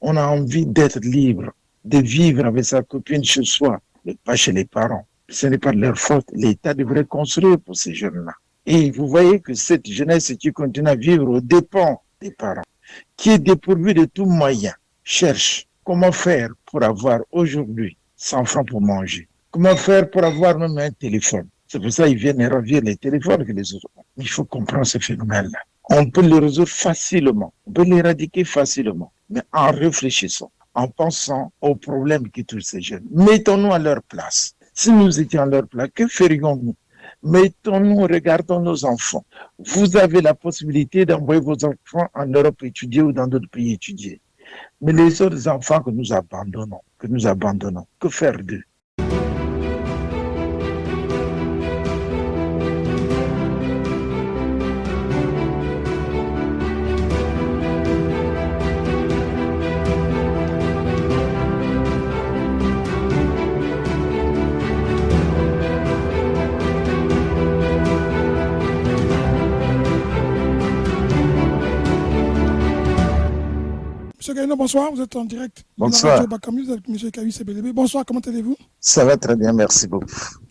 On a envie d'être libre, de vivre avec sa copine chez soi, mais pas chez les parents. Ce n'est pas de leur faute. L'État devrait construire pour ces jeunes-là. Et vous voyez que cette jeunesse qui continue à vivre aux dépens des parents, qui est dépourvue de tout moyen, cherche comment faire pour avoir aujourd'hui 100 francs pour manger. Comment faire pour avoir même un téléphone. C'est pour ça qu'ils viennent ravir les téléphones que les autres ont. Il faut comprendre ce phénomène-là. On peut le résoudre facilement, on peut l'éradiquer facilement, mais en réfléchissant, en pensant aux problèmes qui touchent ces jeunes. Mettons-nous à leur place. Si nous étions à leur place, que ferions-nous? Mettons-nous, regardons nos enfants. Vous avez la possibilité d'envoyer vos enfants en Europe étudier ou dans d'autres pays étudier. Mais les autres enfants que nous abandonnons, que faire d'eux? Monsieur Gaïno, bonsoir, vous êtes en direct. Bonsoir. Radio Bakami, vous êtes M. Kawi CBDB. Bonsoir, comment allez-vous? Ça va très bien, merci beaucoup.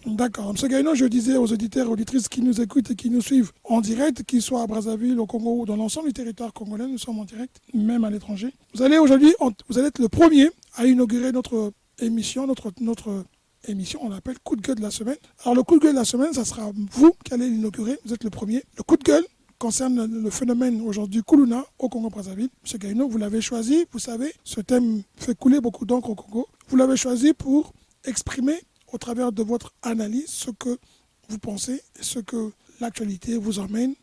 D'accord. Monsieur Gaïno, je disais aux auditeurs et auditrices qui nous écoutent et qui nous suivent en direct, qu'ils soient à Brazzaville, au Congo ou dans l'ensemble du territoire congolais, nous sommes en direct, même à l'étranger. Vous allez aujourd'hui, vous allez être le premier à inaugurer notre émission, on l'appelle Coup de gueule de la semaine. Alors le coup de gueule de la semaine, ça sera vous qui allez l'inaugurer, vous êtes le premier. Le coup de gueule concerne le phénomène aujourd'hui Kuluna au Congo-Brazzaville. Monsieur Gaïno, vous l'avez choisi, vous savez, ce thème fait couler beaucoup d'encre au Congo. Vous l'avez choisi pour exprimer au travers de votre analyse ce que vous pensez et ce que l'actualité vous emmène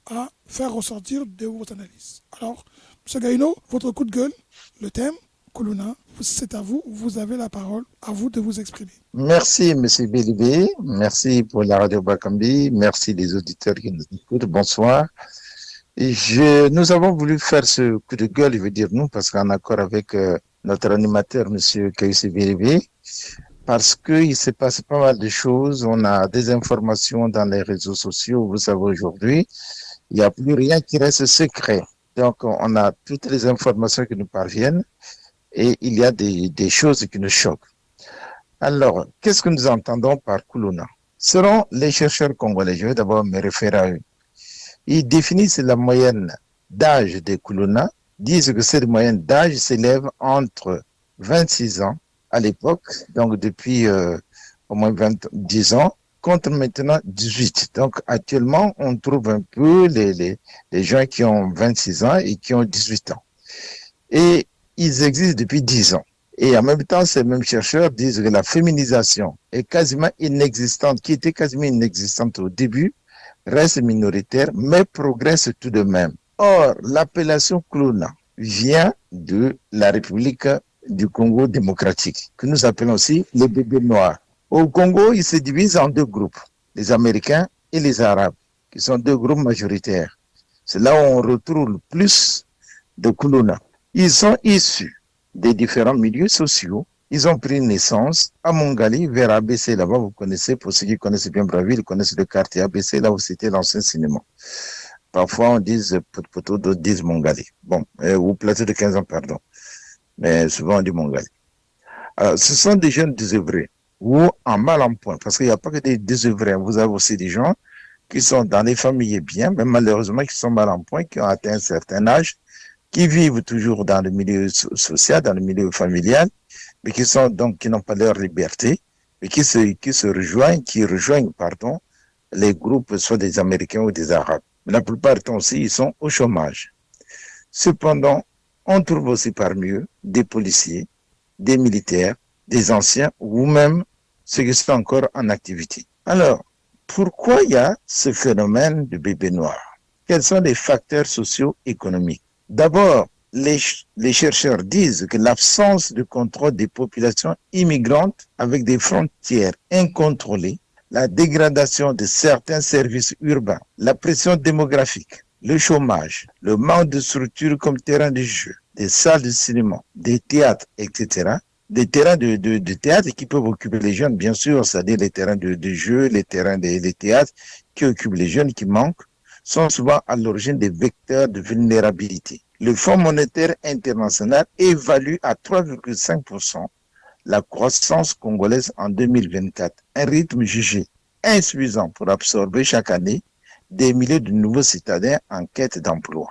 à faire ressortir de vos analyses. Alors, monsieur Gaïno, votre coup de gueule, le thème Kuluna, c'est à vous, vous avez la parole, à vous de vous exprimer. Merci, M. Bélibé. Merci pour la radio Bakambi. Merci les auditeurs qui nous écoutent. Bonsoir. Nous avons voulu faire ce coup de gueule, je veux dire nous, parce qu'en accord avec notre animateur, M. Kaïsi Bélibé, parce qu'il s'est passé pas mal de choses. On a des informations dans les réseaux sociaux. Vous savez, aujourd'hui, il n'y a plus rien qui reste secret. Donc, on a toutes les informations qui nous parviennent. Et il y a des choses qui nous choquent. Alors, qu'est-ce que nous entendons par Kuluna? Selon les chercheurs congolais, je vais d'abord me référer à eux. Ils définissent la moyenne d'âge des Kuluna, disent que cette moyenne d'âge s'élève entre 26 ans à l'époque, donc depuis au moins 10 ans, contre maintenant 18. Donc actuellement, on trouve un peu les gens qui ont 26 ans et qui ont 18 ans. Et ils existent depuis 10 ans. Et en même temps, ces mêmes chercheurs disent que la féminisation est quasiment inexistante, qui était quasiment inexistante au début, reste minoritaire, mais progresse tout de même. Or, l'appellation Kuluna vient de la République du Congo démocratique, que nous appelons aussi les bébés noirs. Au Congo, ils se divisent en deux groupes, les Américains et les Arabes, qui sont deux groupes majoritaires. C'est là où on retrouve le plus de Kuluna. Ils sont issus des différents milieux sociaux. Ils ont pris naissance à Mongali, vers ABC, là-bas, vous connaissez, pour ceux qui connaissent bien Brazzaville, ils connaissent le quartier ABC, là où c'était l'ancien cinéma. Parfois, on dit Poto, d'autres disent Mongali. Bon, ou Plateau de 15 ans, pardon. Mais souvent, on dit Mongali. Alors, ce sont des jeunes désœuvrés, ou en mal en point, parce qu'il n'y a pas que des désœuvrés. Vous avez aussi des gens qui sont dans des familles bien, mais malheureusement, qui sont mal en point, qui ont atteint un certain âge, qui vivent toujours dans le milieu social, dans le milieu familial, mais qui n'ont pas leur liberté, mais qui rejoignent, les groupes, soit des Américains ou des Arabes. Mais la plupart du temps aussi, ils sont au chômage. Cependant, on trouve aussi parmi eux des policiers, des militaires, des anciens, ou même ceux qui sont encore en activité. Alors, pourquoi il y a ce phénomène de bébé noir? Quels sont les facteurs socio-économiques? D'abord, les chercheurs disent que l'absence de contrôle des populations immigrantes avec des frontières incontrôlées, la dégradation de certains services urbains, la pression démographique, le chômage, le manque de structures comme terrain de jeu, des salles de cinéma, des théâtres, etc., des terrains de théâtre qui peuvent occuper les jeunes, bien sûr, c'est-à-dire les terrains de jeu, les terrains de théâtre qui occupent les jeunes qui manquent, sont souvent à l'origine des vecteurs de vulnérabilité. Le Fonds monétaire international évalue à 3,5% la croissance congolaise en 2024, un rythme jugé insuffisant pour absorber chaque année des milliers de nouveaux citadins en quête d'emploi.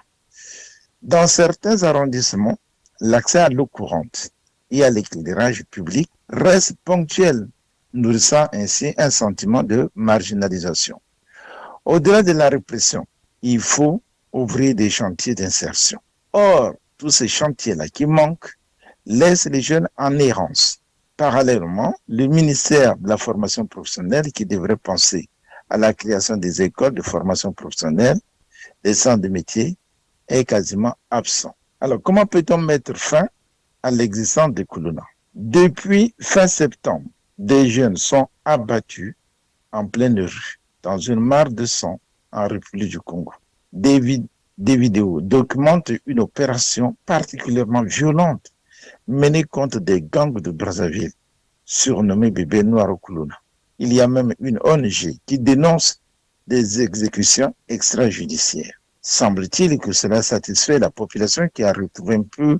Dans certains arrondissements, l'accès à l'eau courante et à l'éclairage public reste ponctuel, nourrissant ainsi un sentiment de marginalisation. Au-delà de la répression, il faut ouvrir des chantiers d'insertion. Or, tous ces chantiers-là qui manquent laissent les jeunes en errance. Parallèlement, le ministère de la formation professionnelle qui devrait penser à la création des écoles de formation professionnelle, des centres de métiers, est quasiment absent. Alors, comment peut-on mettre fin à l'existence des Kuluna? Depuis fin septembre, des jeunes sont abattus en pleine rue, dans une mare de sang en République du Congo. Des vidéos documentent une opération particulièrement violente menée contre des gangs de Brazzaville, surnommés Bébé Noir au Kuluna. Il y a même une ONG qui dénonce des exécutions extrajudiciaires. Semble-t-il que cela satisfait la population qui a retrouvé un peu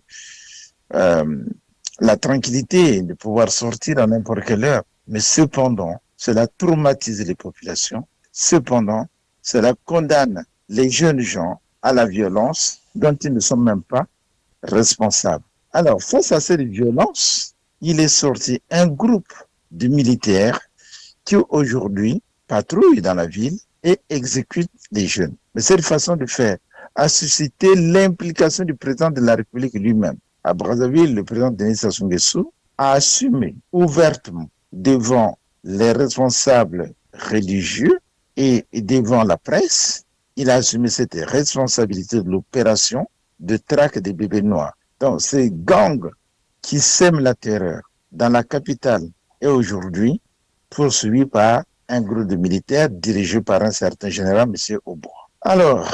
la tranquillité de pouvoir sortir à n'importe quelle heure. Mais cependant, cela traumatise les populations. Cependant, cela condamne les jeunes gens à la violence dont ils ne sont même pas responsables. Alors, face à cette violence, il est sorti un groupe de militaires qui aujourd'hui patrouillent dans la ville et exécutent les jeunes. Mais cette façon de faire a suscité l'implication du président de la République lui-même. À Brazzaville, le président Denis Sassou Nguesso a assumé ouvertement devant les responsables religieux et devant la presse, il a assumé cette responsabilité de l'opération de traque des bébés noirs. Donc, ces gangs qui sèment la terreur dans la capitale est aujourd'hui poursuivi par un groupe de militaires dirigé par un certain général, M. Oboa. Alors,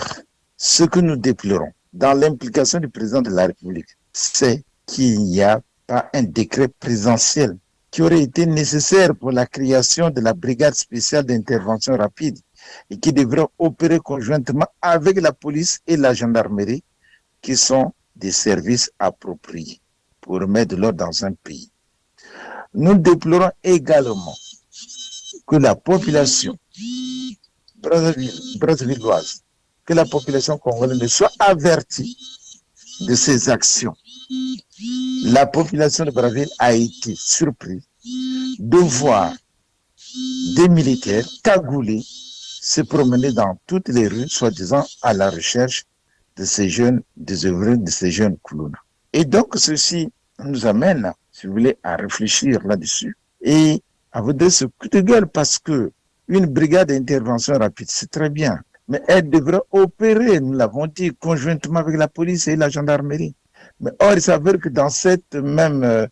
ce que nous déplorons dans l'implication du président de la République, c'est qu'il n'y a pas un décret présidentiel qui aurait été nécessaire pour la création de la brigade spéciale d'intervention rapide et qui devrait opérer conjointement avec la police et la gendarmerie, qui sont des services appropriés pour mettre de l'ordre dans un pays. Nous déplorons également que la population brassavilloise, que la population congolaise soit avertie de ces actions. La population de Brazzaville a été surprise de voir des militaires cagoulés se promener dans toutes les rues, soi-disant à la recherche de ces jeunes désœuvrés, de ces jeunes Kuluna. Et donc, ceci nous amène, si vous voulez, à réfléchir là-dessus et à vous donner ce coup de gueule parce que une brigade d'intervention rapide, c'est très bien, mais elle devrait opérer, nous l'avons dit, conjointement avec la police et la gendarmerie. Mais or, il s'avère que dans cette même,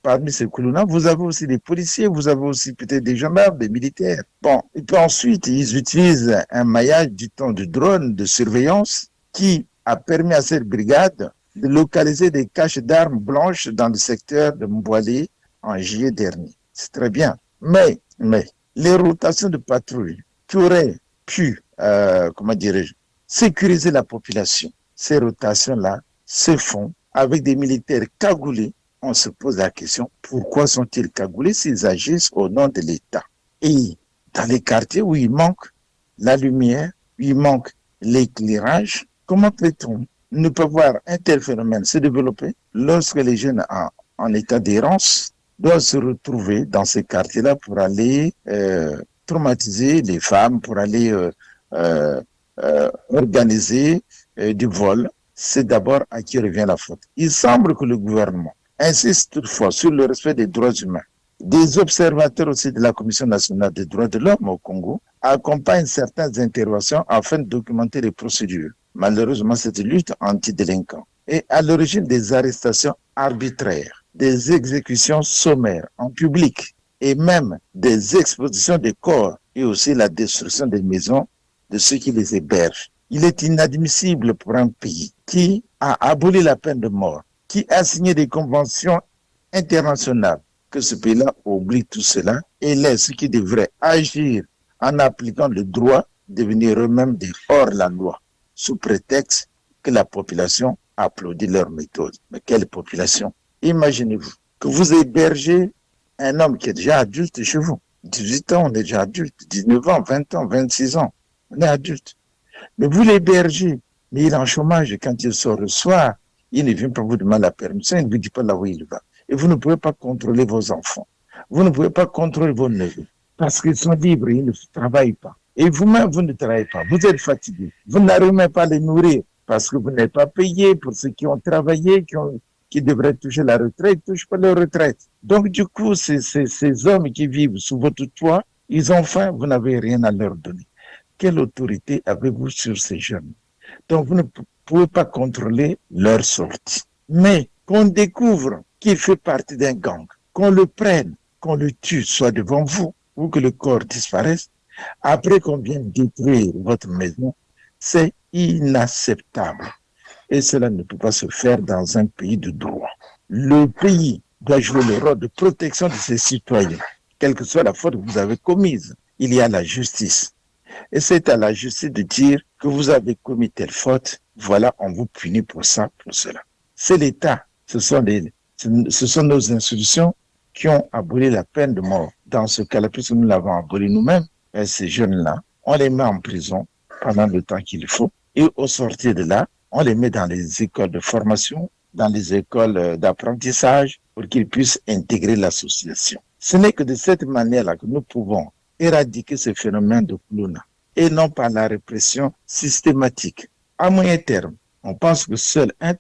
parmi ces Kuluna, vous avez aussi des policiers, vous avez aussi peut-être des gendarmes, des militaires. Bon, et puis ensuite, ils utilisent un maillage du temps de drone, de surveillance, qui a permis à cette brigade de localiser des caches d'armes blanches dans le secteur de Mboalé en juillet dernier. C'est très bien. Mais, les rotations de patrouille qui auraient pu, sécuriser la population, ces rotations-là se font avec des militaires cagoulés. On se pose la question, pourquoi sont-ils cagoulés s'ils agissent au nom de l'État? Et dans les quartiers où il manque la lumière, où il manque l'éclairage, comment peut-on ne pas voir un tel phénomène se développer lorsque les jeunes en état d'errance doivent se retrouver dans ces quartiers-là pour aller traumatiser les femmes, pour aller organiser du vol? C'est d'abord à qui revient la faute. Il semble que le gouvernement insiste toutefois sur le respect des droits humains. Des observateurs aussi de la Commission nationale des droits de l'homme au Congo accompagnent certaines interventions afin de documenter les procédures. Malheureusement, cette lutte anti-délinquants est à l'origine des arrestations arbitraires, des exécutions sommaires en public et même des expositions des corps et aussi la destruction des maisons de ceux qui les hébergent. Il est inadmissible pour un pays qui a aboli la peine de mort, qui a signé des conventions internationales, que ce pays-là oublie tout cela et laisse ceux qui devraient agir en appliquant le droit devenir eux-mêmes des hors-la-loi, sous prétexte que la population applaudi leur méthode. Mais quelle population! Imaginez-vous que vous hébergez un homme qui est déjà adulte chez vous. 18 ans, on est déjà adulte. 19 ans, 20 ans, 26 ans, on est adulte. Mais vous l'hébergez, mais il est en chômage et quand il sort le soir, il ne vient pas vous demander la permission, il ne vous dit pas là où il va. Et vous ne pouvez pas contrôler vos enfants. Vous ne pouvez pas contrôler vos neveux parce qu'ils sont libres, ils ne travaillent pas. Et vous-même, vous ne travaillez pas. Vous êtes fatigué. Vous n'arrivez même pas à les nourrir parce que vous n'êtes pas payé pour ceux qui ont travaillé, qui devraient toucher la retraite, ne touchent pas leur retraite. Donc, du coup, ces hommes qui vivent sous votre toit, ils ont faim, vous n'avez rien à leur donner. Quelle autorité avez-vous sur ces jeunes? Donc, vous ne pouvez pas contrôler leur sortie. Mais qu'on découvre qu'il fait partie d'un gang, qu'on le prenne, qu'on le tue, soit devant vous, ou que le corps disparaisse, après qu'on vienne détruire votre maison, c'est inacceptable. Et cela ne peut pas se faire dans un pays de droit. Le pays doit jouer le rôle de protection de ses citoyens. Quelle que soit la faute que vous avez commise, il y a la justice. Et c'est à la justice de dire que vous avez commis telle faute, voilà, on vous punit pour ça, pour cela. C'est l'État, ce sont nos institutions qui ont aboli la peine de mort. Dans ce cas-là, puisque nous l'avons aboli nous-mêmes, ces jeunes-là, on les met en prison pendant le temps qu'il faut. Et au sortir de là, on les met dans les écoles de formation, dans les écoles d'apprentissage, pour qu'ils puissent intégrer l'association. Ce n'est que de cette manière-là que nous pouvons éradiquer ce phénomène de Kuluna, et non par la répression systématique. À moyen terme, on pense que seul un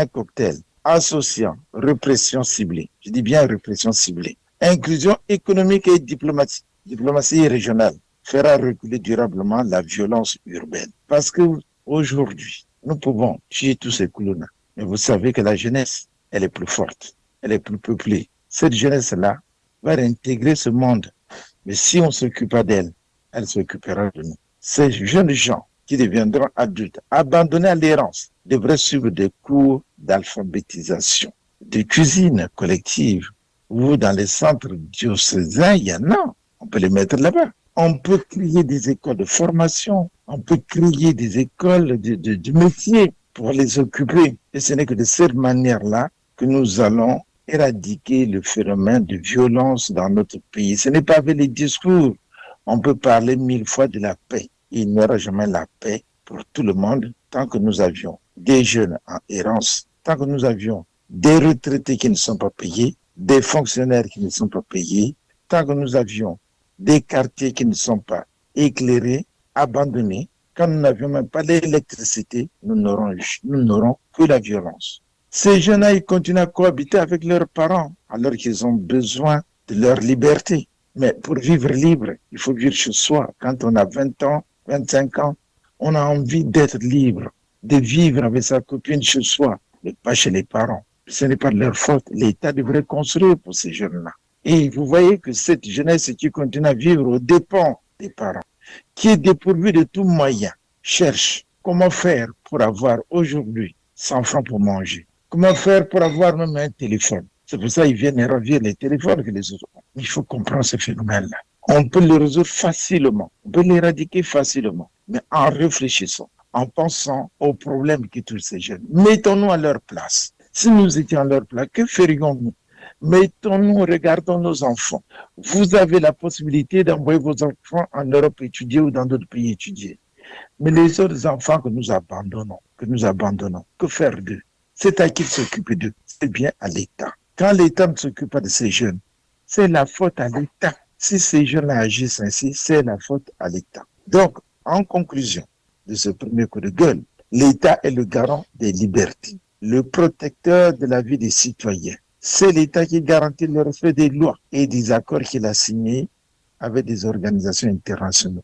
cocktail associant répression ciblée, je dis bien répression ciblée, inclusion économique et diplomatie régionale, fera reculer durablement la violence urbaine. Parce que aujourd'hui, nous pouvons tuer tous ces Kuluna, mais vous savez que la jeunesse, elle est plus forte, elle est plus peuplée. Cette jeunesse-là va intégrer ce monde. Mais si on ne s'occupe pas d'elle, elle s'occupera de nous. Ces jeunes gens qui deviendront adultes, abandonnés à l'errance, devraient suivre des cours d'alphabétisation, de cuisine collective, ou dans les centres diocésains, il y en a, on peut les mettre là-bas. On peut créer des écoles de formation, on peut créer des écoles de métier pour les occuper. Et ce n'est que de cette manière-là que nous allons éradiquer le phénomène de violence dans notre pays. Ce n'est pas avec les discours. On peut parler 1000 fois de la paix. Il n'y aura jamais la paix pour tout le monde tant que nous avions des jeunes en errance, tant que nous avions des retraités qui ne sont pas payés, des fonctionnaires qui ne sont pas payés, tant que nous avions des quartiers qui ne sont pas éclairés, abandonnés, quand nous n'avions même pas l'électricité, nous n'aurons que la violence. Ces jeunes-là, ils continuent à cohabiter avec leurs parents alors qu'ils ont besoin de leur liberté. Mais pour vivre libre, il faut vivre chez soi. Quand on a 20 ans, 25 ans, on a envie d'être libre, de vivre avec sa copine chez soi, mais pas chez les parents. Ce n'est pas de leur faute. L'État devrait construire pour ces jeunes-là. Et vous voyez que cette jeunesse qui continue à vivre aux dépens des parents, qui est dépourvue de tout moyen, cherche comment faire pour avoir aujourd'hui 100 francs pour manger. Comment faire pour avoir même un téléphone? C'est pour ça qu'ils viennent ravir les téléphones que les autres ont. Il faut comprendre ce phénomène-là. On peut le résoudre facilement, on peut l'éradiquer facilement, mais en réfléchissant, en pensant aux problèmes qui touchent ces jeunes. Mettons-nous à leur place. Si nous étions à leur place, que ferions-nous? Mettons-nous, regardons nos enfants. Vous avez la possibilité d'envoyer vos enfants en Europe étudier ou dans d'autres pays étudier. Mais les autres enfants que nous abandonnons, que faire d'eux? C'est à qui de s'occuper d'eux? C'est bien à l'État. Quand l'État ne s'occupe pas de ces jeunes, c'est la faute à l'État. Si ces jeunes-là agissent ainsi, c'est la faute à l'État. Donc, en conclusion de ce premier coup de gueule, l'État est le garant des libertés, le protecteur de la vie des citoyens. C'est l'État qui garantit le respect des lois et des accords qu'il a signés avec des organisations internationales.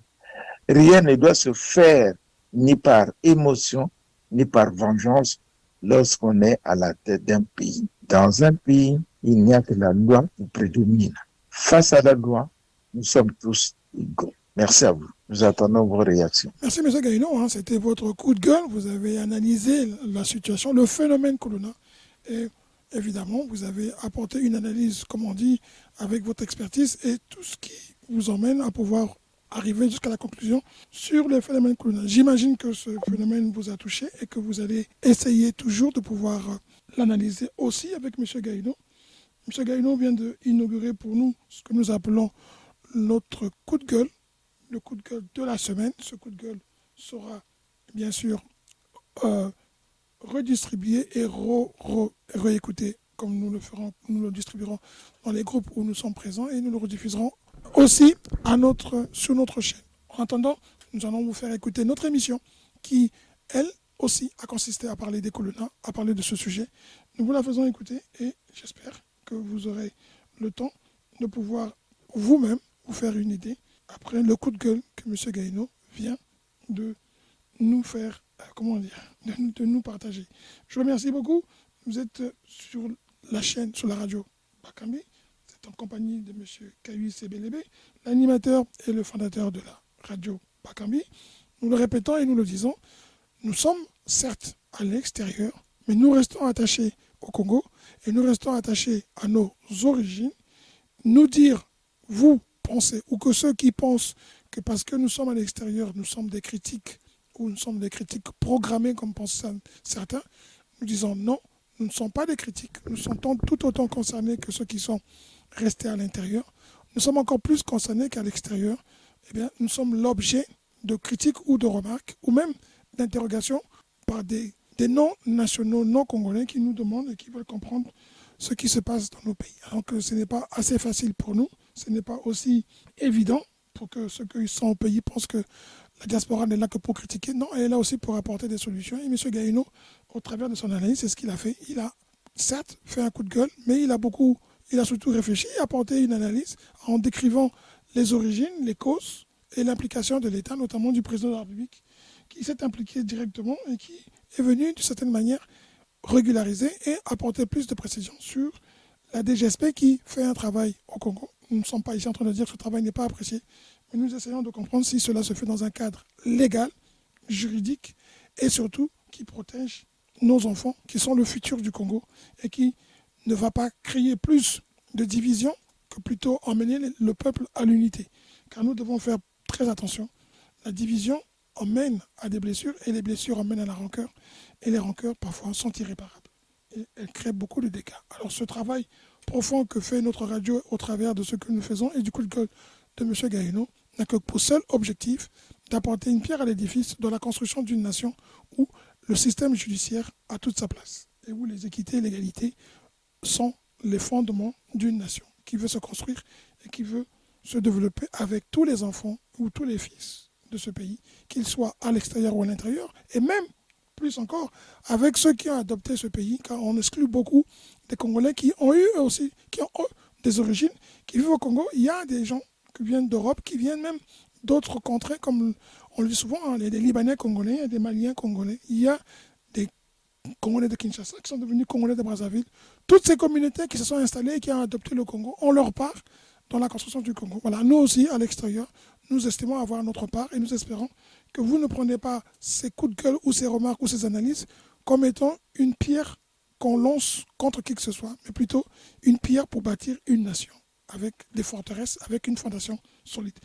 Rien ne doit se faire ni par émotion, ni par vengeance lorsqu'on est à la tête d'un pays. Dans un pays, il n'y a que la loi qui prédomine. Face à la loi, nous sommes tous égaux. Merci à vous. Nous attendons vos réactions. Merci, M. Gaïno. C'était votre coup de gueule. Vous avez analysé la situation, le phénomène Kuluna. Et évidemment, vous avez apporté une analyse, comme on dit, avec votre expertise et tout ce qui vous emmène à pouvoir arriver jusqu'à la conclusion sur le phénomène colonial. J'imagine que ce phénomène vous a touché et que vous allez essayer toujours de pouvoir l'analyser aussi avec M. Gaïno. M. Gaïno vient d'inaugurer pour nous ce que nous appelons notre coup de gueule, le coup de gueule de la semaine. Ce coup de gueule sera bien sûr redistribué et réécouté comme nous le ferons, nous le distribuerons dans les groupes où nous sommes présents et nous le rediffuserons aussi sur notre chaîne. En attendant, nous allons vous faire écouter notre émission qui, elle aussi, a consisté à parler des colonna, à parler de ce sujet. Nous vous la faisons écouter et j'espère que vous aurez le temps de pouvoir vous-même vous faire une idée après le coup de gueule que M. Gaïno vient de nous faire, de nous partager. Je vous remercie beaucoup. Vous êtes sur la chaîne, sur la radio Bakambi. Vous êtes en compagnie de M. Kayu Sebelebe, l'animateur et le fondateur de la radio Bakambi. Nous le répétons et nous le disons, nous sommes certes à l'extérieur, mais nous restons attachés au Congo et nous restons attachés à nos origines. Nous dire, vous pensez, ou que ceux qui pensent que parce que nous sommes à l'extérieur, nous sommes des critiques, ou nous sommes des critiques programmées comme pensent certains, nous disons non, nous ne sommes pas des critiques, nous sommes tout autant concernés que ceux qui sont restés à l'intérieur. Nous sommes encore plus concernés qu'à l'extérieur. Eh bien, nous sommes l'objet de critiques ou de remarques, ou même d'interrogations par des non-nationaux, non-congolais qui nous demandent et qui veulent comprendre ce qui se passe dans nos pays. Alors que ce n'est pas assez facile pour nous, ce n'est pas aussi évident pour que ceux qui sont au pays pensent que la diaspora n'est là que pour critiquer. Non, elle est là aussi pour apporter des solutions. Et M. Gaïno, au travers de son analyse, c'est ce qu'il a fait. Il a certes fait un coup de gueule, mais il a surtout réfléchi et apporté une analyse en décrivant les origines, les causes et l'implication de l'État, notamment du président de la République, qui s'est impliqué directement et qui est venu d'une certaine manière régulariser et apporter plus de précision sur la DGSP qui fait un travail au Congo. Nous ne sommes pas ici en train de dire que ce travail n'est pas apprécié, mais nous essayons de comprendre si cela se fait dans un cadre légal, juridique et surtout qui protège nos enfants qui sont le futur du Congo et qui ne va pas créer plus de divisions que plutôt emmener le peuple à l'unité. Car nous devons faire très attention. La division emmène à des blessures et les blessures emmènent à la rancœur et les rancœurs parfois sont irréparables et elles créent beaucoup de dégâts. Alors ce travail profond que fait notre radio au travers de ce que nous faisons et du coup de gueule de M. Gaïno n'a que pour seul objectif d'apporter une pierre à l'édifice de la construction d'une nation où le système judiciaire a toute sa place et où les équités et l'égalité sont les fondements d'une nation qui veut se construire et qui veut se développer avec tous les enfants ou tous les fils de ce pays, qu'ils soient à l'extérieur ou à l'intérieur, et même plus encore avec ceux qui ont adopté ce pays, car on exclut beaucoup des Congolais qui ont eu aussi, qui ont des origines, qui vivent au Congo. Il y a des gens qui viennent d'Europe, qui viennent même d'autres contrées, comme on le dit souvent, hein, des Libanais congolais, il y a des Maliens congolais, il y a des Congolais de Kinshasa qui sont devenus Congolais de Brazzaville. Toutes ces communautés qui se sont installées et qui ont adopté le Congo ont leur part dans la construction du Congo. Voilà, nous aussi, à l'extérieur, nous estimons avoir notre part et nous espérons que vous ne prenez pas ces coups de gueule ou ces remarques ou ces analyses comme étant une pierre qu'on lance contre qui que ce soit, mais plutôt une pierre pour bâtir une nation avec des forteresses, avec une fondation solide.